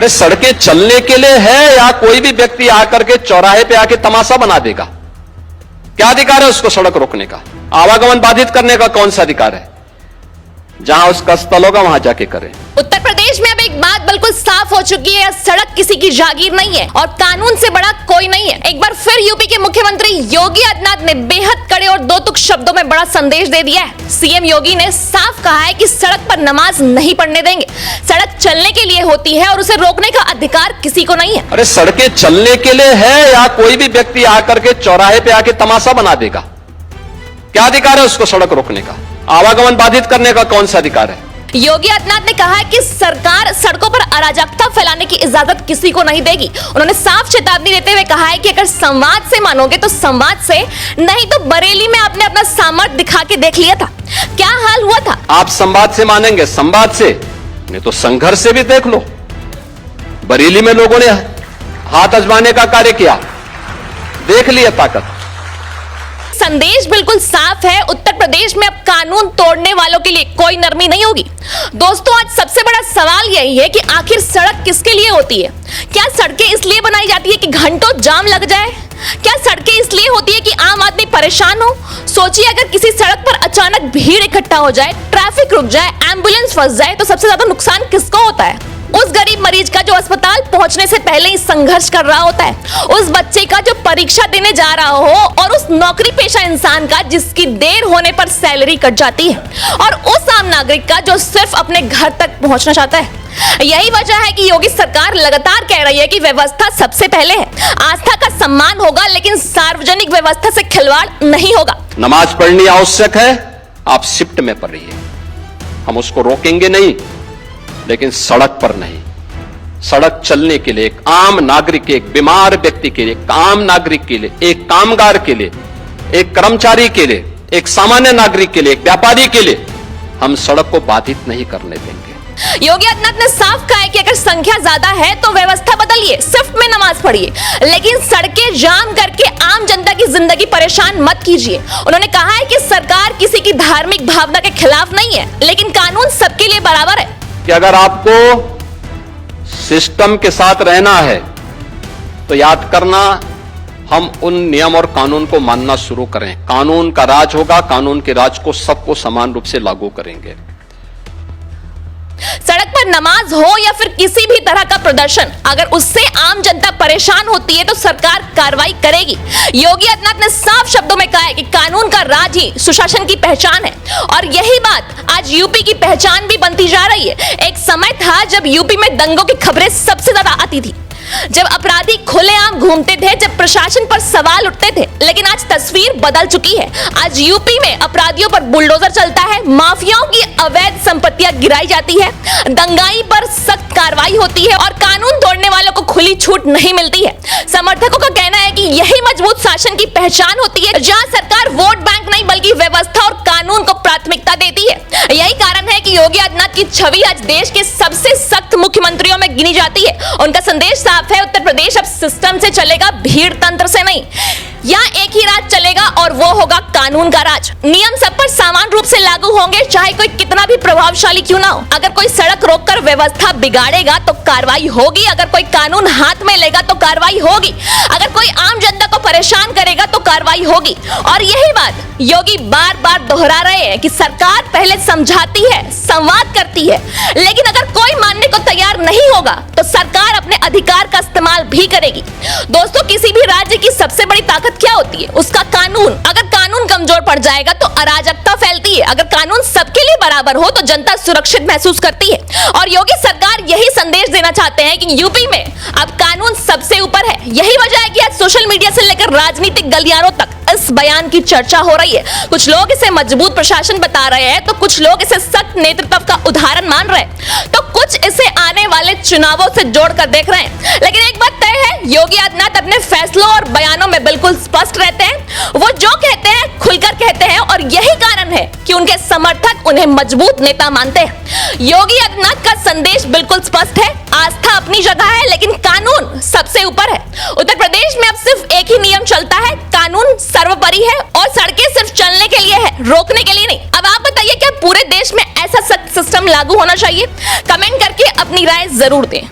अरे सड़कें चलने के लिए है या कोई भी व्यक्ति आकर के चौराहे पे आके तमाशा बना देगा? क्या अधिकार है उसको सड़क रोकने का? आवागमन बाधित करने का कौन सा अधिकार है? जहां उसका स्थल होगा वहां जाके करें। उत्तर प्रदेश में अब एक बात बिल्कुल साफ हो चुकी है, सड़क किसी की जागीर नहीं है और कानून से बड़ा कोई नहीं है। एक बार फिर यूपी के मुख्यमंत्री योगी आदित्यनाथ ने बेहद कड़े और दो तुक शब्दों में बड़ा संदेश दे दिया है। सीएम योगी ने साफ कहा है कि सड़क पर नमाज नहीं पढ़ने देंगे। सड़क चलने के लिए होती है और उसे रोकने का अधिकार किसी को नहीं है। अरे सड़कें चलने के लिए है या कोई भी व्यक्ति आकर के चौराहे पे आके तमाशा बना देगा? क्या अधिकार है उसको सड़क रोकने का? आवागमन बाधित करने का कौन सा अधिकार है? योगी आदित्यनाथ ने कहा है कि सरकार सड़कों पर अराजकता फैलाने की इजाजत किसी को नहीं देगी। उन्होंने साफ चेतावनी देते हुए कहा है कि अगर संवाद से मानोगे तो संवाद से, नहीं तो बरेली में आपने अपना सामर्थ्य दिखा के देख लिया था, क्या हाल हुआ था। आप संवाद से मानेंगे? संवाद से नहीं तो संघर्ष से भी देख लो। बरेली में लोगों ने हाथ आजमाने का कार्य किया, देख लिया ताकत। संदेश बिल्कुल साफ है, उत्तर प्रदेश में अब कानून तोड़ने वालों के लिए कोई नरमी नहीं होगी। दोस्तों, आज सबसे बड़ा सवाल यही है कि आखिर सड़क किसके लिए होती है? क्या सड़कें इसलिए बनाई जाती है कि घंटों जाम लग जाए? क्या सड़कें इसलिए होती है कि आम आदमी परेशान हो? सोचिए, अगर किसी सड़क पर अचानक भीड़ इकट्ठा हो जाए, ट्रैफिक रुक जाए, एम्बुलेंस फंस जाए, तो सबसे ज्यादा नुकसान किसको होता है? उस गरीब मरीज का जो अस्पताल पहुंचने से पहले ही संघर्ष कर रहा होता है, उस बच्चे का जो परीक्षा देने जा रहा हो, और उस नौकरी पेशा इंसान का जिसकी देर होने पर सैलरी कट जाती है, और उस आम नागरिक का जो सिर्फ अपने घर तक पहुंचना चाहता है। यही वजह है कि योगी सरकार लगातार कह रही है कि व्यवस्था सबसे पहले है, आस्था का सम्मान होगा, लेकिन सार्वजनिक व्यवस्था से खिलवाड़ नहीं होगा। नमाज पढ़नी आवश्यक है, आप शिफ्ट में पढ़ रही है, हम उसको रोकेंगे नहीं, लेकिन सड़क पर नहीं। सड़क चलने के लिए, एक आम नागरिक के, एक बीमार व्यक्ति के लिए, एक आम नागरिक के लिए, एक कामगार के लिए, एक कर्मचारी के लिए, एक सामान्य नागरिक के लिए, एक व्यापारी के लिए हम सड़क को बाधित नहीं करने देंगे। योगी आदित्यनाथ ने साफ कहा है कि अगर संख्या ज्यादा है तो व्यवस्था बदलिए, सिर्फ में नमाज पढ़िए, लेकिन सड़कें जाम करके आम जनता की जिंदगी परेशान मत कीजिए। उन्होंने कहा है कि सरकार किसी की धार्मिक भावना के खिलाफ नहीं है, लेकिन कानून सबके लिए बराबर है। कि अगर आपको सिस्टम के साथ रहना है तो याद करना, हम उन नियम और कानून को मानना शुरू करें। कानून का राज होगा, कानून के राज को सबको समान रूप से लागू करेंगे। सड़क पर नमाज हो या फिर किसी भी तरह का प्रदर्शन, अगर उससे आम जनता परेशान होती है तो सरकार कार्रवाई करेगी। योगी आदित्यनाथ ने साफ शब्दों में कहा है कि कानून का राज ही सुशासन की पहचान है, और यही बात आज यूपी की पहचान भी बनती जा रही है। एक समय था जब यूपी में दंगों की खबरें सबसे ज्यादा आती थी, जब अपराधी खुलेआम घूमते थे, जब प्रशासन पर सवाल उठते थे, लेकिन आज तस्वीर बदल चुकी है। आज यूपी में अपराधियों पर बुलडोजर चलता है, माफियाओं की अवैध संपत्तियां गिराई जाती है, दंगाई पर सख्त कार्रवाई होती है और कानून तोड़ने वालों को खुली छूट नहीं मिलती है। समर्थकों का कहना है कि यही मजबूत शासन की पहचान होती है, जहां सरकार वोट बैंक नहीं बल्कि व्यवस्था और कानून को प्राथमिकता देती है। यही कारण है कि योगी आदित्यनाथ की छवि आज देश के सबसे सख्त मुख्यमंत्रियों में गिनी जाती है। उनका संदेश साफ है, उत्तर प्रदेश अब सिस्टम से चलेगा, भीड़ तंत्र से नहीं। यहाँ एक ही राज चलेगा और वो होगा कानून का राज। नियम सब पर समान रूप से लागू होंगे, चाहे कोई कितना भी प्रभावशाली क्यों ना हो। अगर कोई सड़क रोककर व्यवस्था बिगाड़ेगा तो कार्रवाई होगी, अगर कोई कानून हाथ में लेगा तो कार्रवाई होगी, अगर कोई आम जनता को परेशान करेगा तो कार्रवाई होगी। और यही बात योगी बार बार दोहरा रहे हैं कि सरकार पहले समझाती है, संवाद करती है, लेकिन अगर कोई मानने को तैयार नहीं होगा तो सरकार अपने अधिकार का इस्तेमाल भी करेगी। दोस्तों, किसी भी राज्य की सबसे बड़ी ताकत क्या होती है? उसका कानून। अगर कानून कमजोर पड़ जाएगा तो अराजकता फैलती है, अगर कानून सबके लिए बराबर हो तो जनता सुरक्षित महसूस करती है। और योगी सरकार यही संदेश देना चाहते हैं कि यूपी में अब कानून सबसे ऊपर है। यही वजह है कि आज सोशल मीडिया से लेकर राजनीतिक गलियारों तक इस बयान की चर्चा हो रही है। कुछ लोग इसे मजबूत प्रशासन बता रहे हैं, तो कुछ लोग इसे सख्त नेतृत्व का उदाहरण मान रहे हैं, तो कुछ इसे आने वाले चुनावों से जोड़कर देख रहे हैं। लेकिन एक बात तय है, योगी आदित्यनाथ अपने फैसलों और बयानों में बिल्कुल स्पष्ट रहते हैं। वो जो कहते हैं खुलकर कहते हैं, और यही कारण है कि उनके समर्थक उन्हें मजबूत नेता मानते हैं। योगी आदित्यनाथ का संदेश बिल्कुल स्पष्ट है, आस्था अपनी जगह है, लेकिन कानून सबसे ऊपर है। उत्तर प्रदेश में अब सिर्फ एक ही नियम चलता है, कानून सर्वोपरि है, और सड़कें सिर्फ चलने के लिए है, रोकने के लिए नहीं। अब आप बताइए, क्या पूरे देश में ऐसा सख्त सिस्टम लागू होना चाहिए? कमेंट करके अपनी राय जरूर दें।